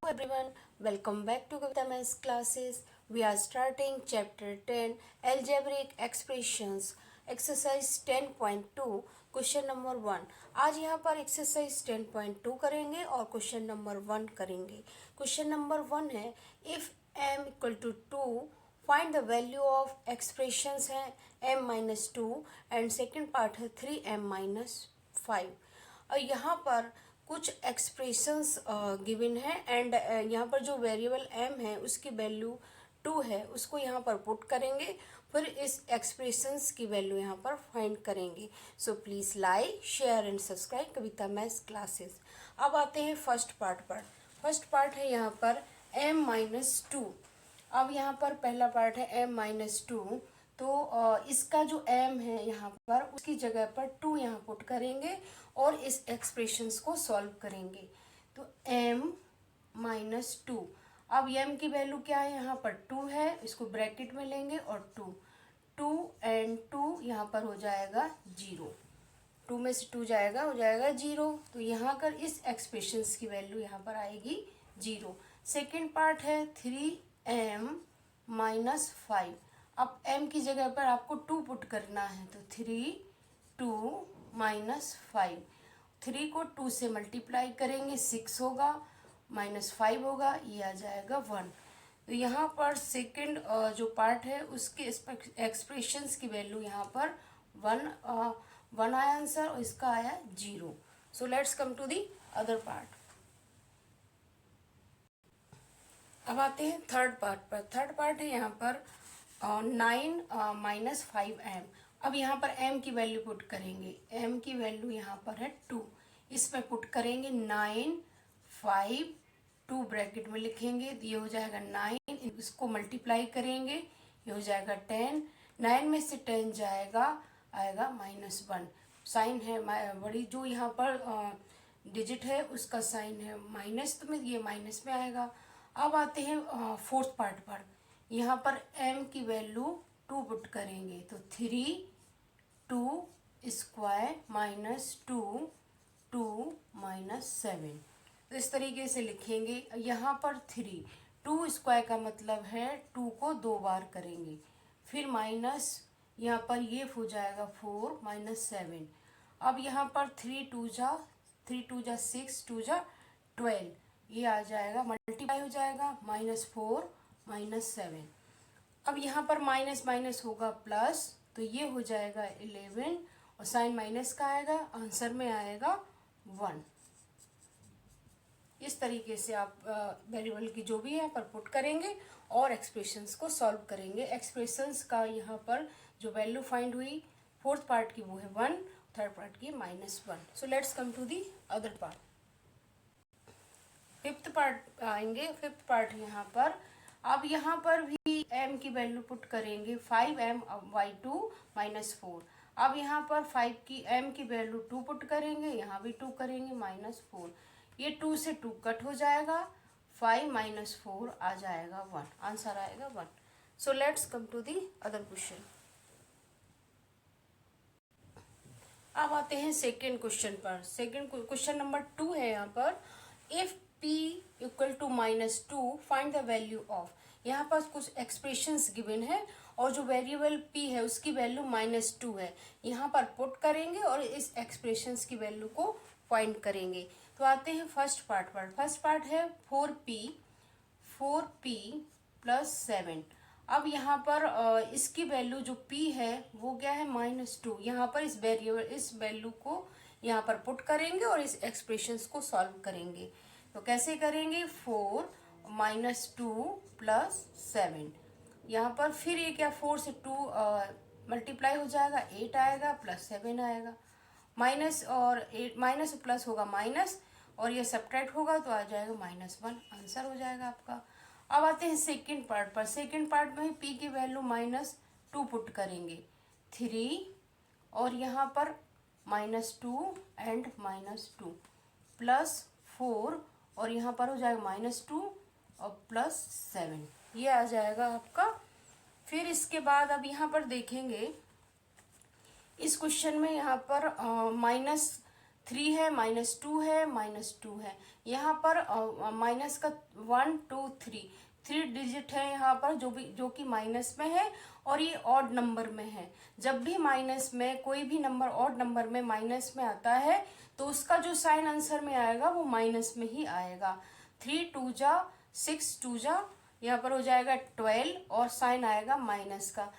everyone, welcome back to Kavita Maths classes. We are starting chapter 10 algebraic expressions exercise 10.2 question number 1। आज यहाँ पर exercise 10.2 करेंगे और question number 1 करेंगे। Question number 1 है if m equal to 2 find the value of expressions है m-2 and second part है 3m-5। और यहाँ पर कुछ एक्सप्रेशंस गिवन है एंड यहाँ पर जो वेरिएबल m है उसकी वैल्यू 2 है, उसको यहाँ पर पुट करेंगे, फिर इस एक्सप्रेशंस की वैल्यू यहाँ पर फाइंड करेंगे। So please like share and subscribe Kavita maths classes. अब आते हैं फर्स्ट पार्ट पर। फर्स्ट पार्ट है यहाँ पर m-2। अब यहाँ पर पहला पार्ट है m-2, तो इसका जो m है यहाँ पर उसकी जगह पर 2 यहाँ पुट करेंगे और इस एक्सप्रेशंस को सॉल्व करेंगे। तो m-2, अब m की वैल्यू क्या है, यहाँ पर 2 है, इसको ब्रैकेट में लेंगे और 2 एंड 2 यहाँ पर हो जाएगा 0। 2 में से 2 जाएगा, हो जाएगा 0। तो यहाँ कर इस एक्सप्रेशंस की वैल्यू यहाँ पर आएगी 0। सेकेंड पार्ट है 3m-5। अब m की जगह पर आपको 2 पुट करना है, तो 2 3 को 2 से मल्टीप्लाई करेंगे 6 होगा, -5 होगा, ये आ जाएगा 1। तो यहाँ पर सेकंड जो पार्ट है उसके एक्सप्रेशंस की वैल्यू यहाँ पर 1 आया आंसर और इसका आया 0। So let's come to the other part. अब आते हैं थर्ड पार्ट पर। थर्ड पार्ट है यहाँ पर 9-5m। अब यहाँ पर m की वैल्यू पुट करेंगे, m की वैल्यू यहाँ पर है 2, इसमें पुट करेंगे 9, 5, 2 ब्रैकेट में लिखेंगे, ये हो जाएगा 9, इसको मल्टीप्लाई करेंगे, ये हो जाएगा 10, 9 में से 10 जाएगा, आएगा -1। साइन है बड़ी जो यहाँ पर डिजिट है उसका साइन है माइनस, तो में ये माइनस में आएगा। अब आते हैं फोर्थ पार्ट पर। यहाँ पर m की वैल्यू 2 पुट करेंगे, तो 2 स्क्वायर -2 -7, तो इस तरीके से लिखेंगे। यहाँ पर 2 स्क्वायर का मतलब है 2 को 2 बार करेंगे, फिर माइनस यहाँ पर ये हो जाएगा 4 -7। अब यहाँ पर 3 2 जा 6, 2 जा 12, ये आ जाएगा, मल्टीप्लाई हो जाएगा -4 -7। अब यहाँ पर माइनस माइनस होगा प्लस, तो ये हो जाएगा 11 और साइन माइनस का आएगा, आंसर में आएगा 1। इस तरीके से आप वेरिएबल की जो भी है पर पुट करेंगे और एक्सप्रेशंस को सॉल्व करेंगे। एक्सप्रेशंस का यहाँ पर जो वैल्यू फाइंड हुई फोर्थ पार्ट की वो है 1, थर्ड पार्ट की -1। So let's come to the other part. Fifth part आएंगे। फिफ्थ पार्ट यहाँ पर, अब यहाँ पर भी m की वैल्यू पुट करेंगे 5m/2 -4। अब यहाँ पर 5 की m की वैल्यू 2 पुट करेंगे, यहाँ भी 2 करेंगे -4, ये 2 से 2 कट हो जाएगा, 5 -4 आ जाएगा 1, आंसर आएगा 1। So let's come to the other question. अब आते हैं सेकेंड क्वेश्चन पर। सेकेंड क्वेश्चन नंबर 2 है यहाँ पर, if p equal to -2 find the value of. यहाँ पर कुछ एक्सप्रेशंस गिवन है और जो वेरिएबल p है उसकी वैल्यू -2 है, यहाँ पर पुट करेंगे और इस एक्सप्रेशंस की वैल्यू को फाइंड करेंगे। तो आते हैं फर्स्ट पार्ट पर। फर्स्ट पार्ट है 4p + 7। अब यहाँ पर इसकी वैल्यू जो p है वो क्या है -2, यहाँ पर इस वैल्यू को यहाँ पर पुट करेंगे और इस एक्सप्रेशंस को सॉल्व करेंगे। तो कैसे करेंगे, 4 -2 + 7, यहाँ पर फिर ये क्या 4 से 2 मल्टीप्लाई हो जाएगा, 8 आएगा प्लस 7 आएगा, माइनस और 8 माइनस प्लस होगा माइनस और ये सब्ट्रैक्ट होगा तो आ जाएगा -1, आंसर हो जाएगा आपका। अब आते हैं सेकेंड पार्ट पर। सेकेंड पार्ट में p की वैल्यू -2 पुट करेंगे, 3 और यहाँ पर -2 एंड -2 +4 और यहाँ पर हो जाएगा -2 और +7, ये आ जाएगा आपका। फिर इसके बाद अब यहाँ पर देखेंगे इस क्वेश्चन में यहाँ पर 3 है, -2 है, -2 है। यहाँ पर माइनस का 1 2 3 डिजिट है यहाँ पर, जो कि माइनस में है और ये ऑड नंबर में है। जब भी माइनस में कोई भी नंबर ऑड नंबर में माइनस में आता है तो उसका जो साइन आंसर में आएगा वो माइनस में ही आएगा। 3 2 जा 6 2 जा, यहाँ पर हो जाएगा 12 और साइन आएगा माइनस का।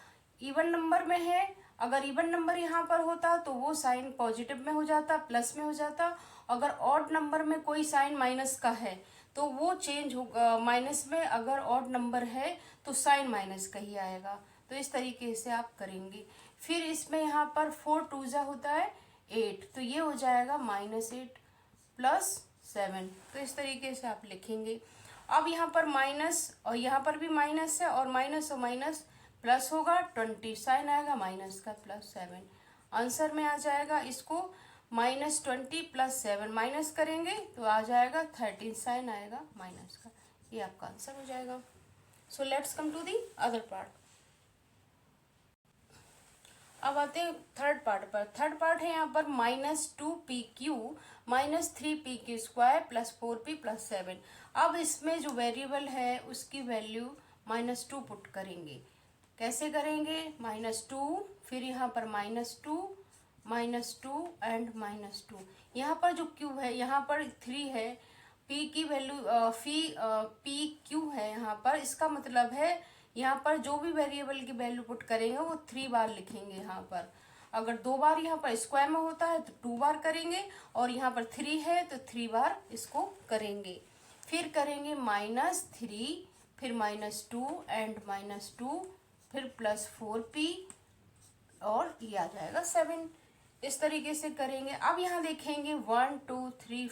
इवन नंबर में है, अगर इवन नंबर यहाँ पर होता तो वो साइन पॉजिटिव में हो जाता, प्लस में हो जाता। अगर ऑड नंबर में कोई साइन माइनस का है तो वो चेंज होगा माइनस में, अगर ऑड नंबर है तो साइन माइनस का ही आएगा। तो इस तरीके से आप करेंगे। फिर इसमें यहाँ पर 4 2 जा होता है 8, तो ये हो जाएगा -8 + 7। तो इस तरीके से आप लिखेंगे। अब यहाँ पर माइनस और यहाँ पर भी माइनस है, और माइनस प्लस होगा 20, साइन आएगा माइनस का +7। आंसर में आ जाएगा इसको -20 + 7 माइनस करेंगे तो आ जाएगा 13, साइन आएगा माइनस का। ये आपका आंसर हो जाएगा। So let's come to the other part. अब आते हैं थर्ड पार्ट पर। थर्ड पार्ट है यहाँ पर -2pq -3pq² + 4p + 7। अब इसमें जो वेरिएबल है उसकी वैल्यू -2 पुट करेंगे। कैसे करेंगे? -2, फिर यहाँ पर -2 एंड -2। यहाँ पर जो q है, यहाँ पर 3 है, p की वैल्यू pq है यहाँ पर। इसका मतलब है यहाँ पर जो भी वेरिएबल की वैल्यू पुट करेंगे वो 3 बार लिखेंगे यहाँ पर। अगर 2 बार यहाँ पर स्क्वायर में होता है तो 2 बार करेंगे, और यहाँ पर 3 है तो 3 बार इसको करेंगे। फिर करेंगे -3, फिर -2 एंड -2, फिर +4p और ये आ जाएगा 7। इस तरीके से करेंगे। अब यहाँ देखेंगे 1 2 3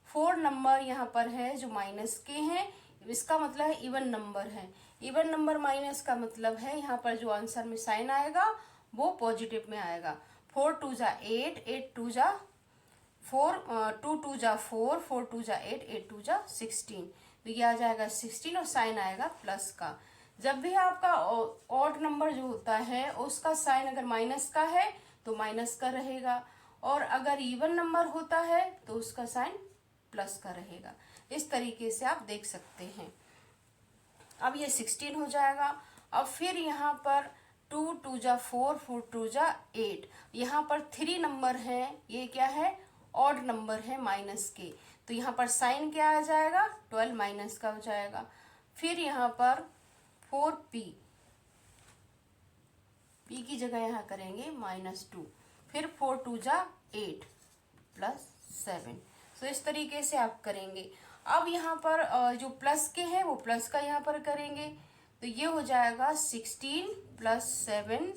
4 नंबर यहाँ पर है जो माइनस के हैं। इसका मतलब है इवन नंबर है। इवन नंबर माइनस का मतलब है यहाँ पर जो आंसर में साइन आएगा वो पॉजिटिव में आएगा। 4 2 जा 8, 8 2 जा 4, 2 2 जा 4, 4 2 जा 8, 8 2 जा 16। तो ये आ जाएगा 16 और साइन आएगा प्लस का। जब भी आपका ऑड नंबर जो होता है उसका साइन अगर माइनस का है तो माइनस का रहेगा, और अगर इवन नंबर होता है तो उसका साइन प्लस का रहेगा। इस तरीके से आप देख सकते हैं। अब ये 16 हो जाएगा। अब फिर यहाँ पर 2 2 जा 4, 4 2 जा 8। यहाँ पर 3 नंबर है, ये क्या है? ऑड नंबर है माइनस के। तो यहाँ पर साइन क्या आ जाएगा? 12 माइनस का हो जाएगा। फिर यहाँ पर 4p, p की जगह यहाँ करेंगे -2, फिर 4 2 जा 8 + 7। तो इस तरीके से आप करेंगे। अब यहाँ पर जो प्लस के हैं वो प्लस का यहाँ पर करेंगे, तो ये हो जाएगा 16 + 7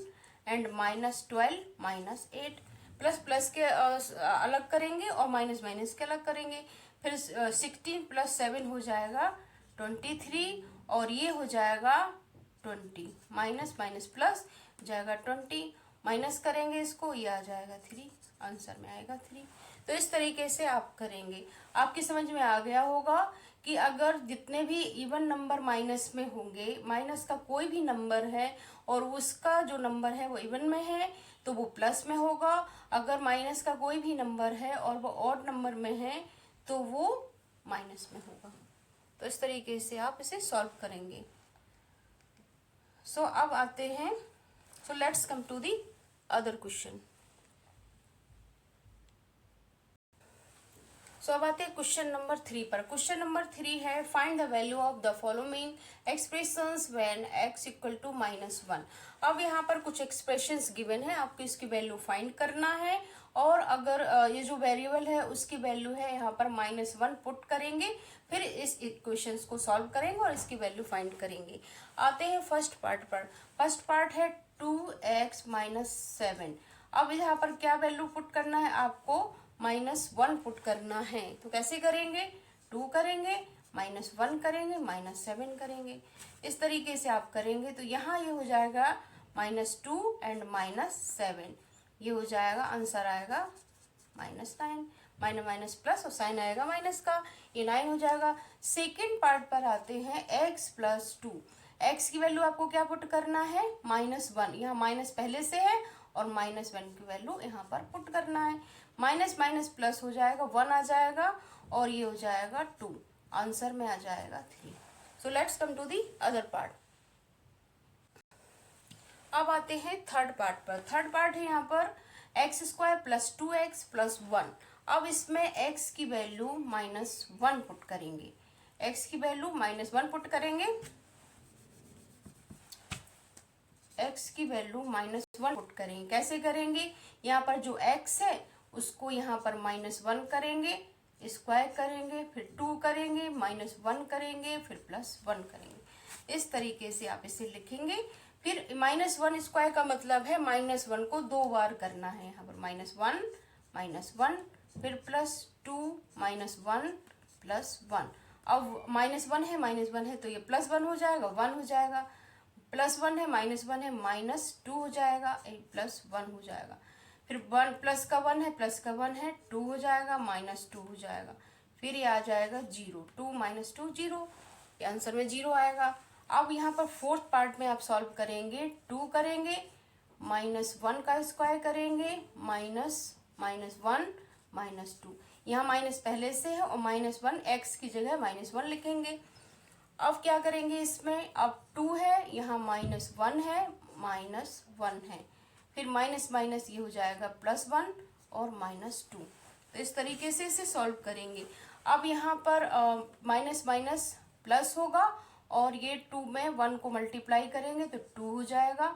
एंड -12 - 8। प्लस के अलग करेंगे और माइनस के अलग करेंगे। फिर 16 + 7 हो जाएगा 23, और ये हो जाएगा 20, माइनस प्लस हो जाएगा 20, माइनस करेंगे इसको, ये आ जाएगा 3, आंसर में आएगा 3। तो इस तरीके से आप करेंगे। आपकी समझ में आ गया होगा कि अगर जितने भी इवन नंबर माइनस में होंगे, माइनस का कोई भी नंबर है और उसका जो नंबर है वो इवन में है तो वो प्लस में होगा। अगर माइनस का कोई भी नंबर है और वो ऑड नंबर में है तो वो माइनस में होगा। तो इस तरीके से आप इसे सॉल्व करेंगे। सो अब आते हैं, so let's come to the other question. So अब आते हैं क्वेश्चन नंबर 3 पर। क्वेश्चन नंबर 3 है find the value of the following expressions when x = -1। अब यहाँ पर कुछ एक्सप्रेशंस गिवन है, आपको इसकी वैल्यू फाइंड करना है, और अगर ये जो वेरिएबल है उसकी वैल्यू है यहाँ पर -1 पुट करेंगे, फिर इस इक्वेशंस को सॉल्व करेंगे और इसकी वैल्यू फाइंड करेंगे। आते हैं फर्स्ट पार्ट पर। फर्स्ट पार्ट है 2x - 7। अब यहाँ पर क्या वैल्यू पुट करना है? आपको -1 पुट करना है। तो कैसे करेंगे? 2 करेंगे, -1 करेंगे, -7 करेंगे। इस तरीके से आप करेंगे तो यहाँ ये हो जाएगा -2 एंड -7, ये हो जाएगा, आंसर आएगा -9, माइनस प्लस और साइन आएगा माइनस का, ये 9 हो जाएगा। सेकेंड पार्ट पर आते हैं x + 2। x की वैल्यू आपको क्या पुट करना है? -1, यहाँ माइनस पहले से है और -1 की वैल्यू यहाँ पर पुट करना है। माइनस माइनस प्लस हो जाएगा, 1 आ जाएगा और ये हो जाएगा 2, आंसर में आ जाएगा 3। So let's come to the other part. अब आते हैं थर्ड पार्ट पर। थर्ड पार्ट है यहाँ पर x² प्लस 2x प्लस 1। अब इसमें x की वैल्यू -1 पुट करेंगे, x की वैल्यू -1 पुट करेंगे, x की वैल्यू -1 पुट करेंगे। कैसे करेंगे, यहाँ पर जो x है उसको यहाँ पर -1 करेंगे, स्क्वायर करेंगे, फिर 2 करेंगे, -1 करेंगे, फिर +1 करेंगे। इस तरीके से आप इसे लिखेंगे। फिर -1 स्क्वायर का मतलब है -1 को 2 बार करना है। यहाँ पर -1 फिर +2 -1 +1। अब -1 है तो ये +1 हो जाएगा, 1 हो जाएगा, +1 है -1 है -2 हो जाएगा, +1 हो जाएगा। फिर 1 प्लस का 1 है, प्लस का 1 है, 2 हो जाएगा, -2 हो जाएगा। फिर ये आ जाएगा 0, 2 - 2 0, ये आंसर में 0 आएगा। अब यहाँ पर फोर्थ पार्ट में आप सॉल्व करेंगे, 2 करेंगे, -1 का स्क्वायर करेंगे, -1 -2। यहाँ माइनस पहले से है और -1 x की जगह -1 लिखेंगे। अब क्या करेंगे इसमें, अब 2 है, यहाँ -1 है, -1 है, फिर माइनस माइनस ये हो जाएगा +1 और -2। तो इस तरीके से इसे सॉल्व करेंगे। अब यहाँ पर माइनस माइनस प्लस होगा और ये 2 में 1 को मल्टीप्लाई करेंगे तो 2 हो जाएगा,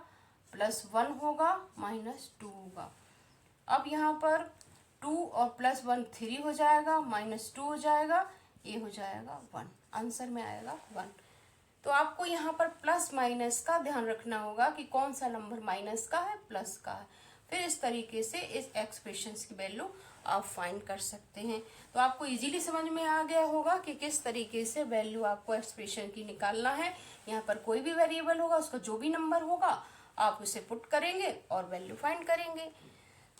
+1 होगा, -2 होगा। अब यहाँ पर 2 और +1 3 हो जाएगा, -2 हो जाएगा, ये हो जाएगा 1, आंसर में आएगा 1। तो आपको यहाँ पर प्लस माइनस का ध्यान रखना होगा कि कौन सा नंबर माइनस का है, प्लस का है। फिर इस तरीके से इस एक्सप्रेशंस की वैल्यू आप फाइंड कर सकते हैं। तो आपको इजीली समझ में आ गया होगा कि किस तरीके से वैल्यू आपको एक्सप्रेशन की निकालना है। यहाँ पर कोई भी वेरिएबल होगा, उसका जो भी नंबर होगा आप उसे पुट करेंगे और वैल्यू फाइंड करेंगे।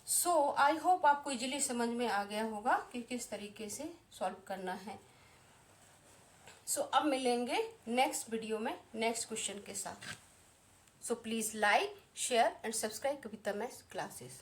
सो आई होप आपको इजीली समझ में आ गया होगा कि किस तरीके से सॉल्व करना है। सो अब मिलेंगे नेक्स्ट वीडियो में नेक्स्ट क्वेश्चन के साथ। So please like, share and subscribe Kavita maths classes.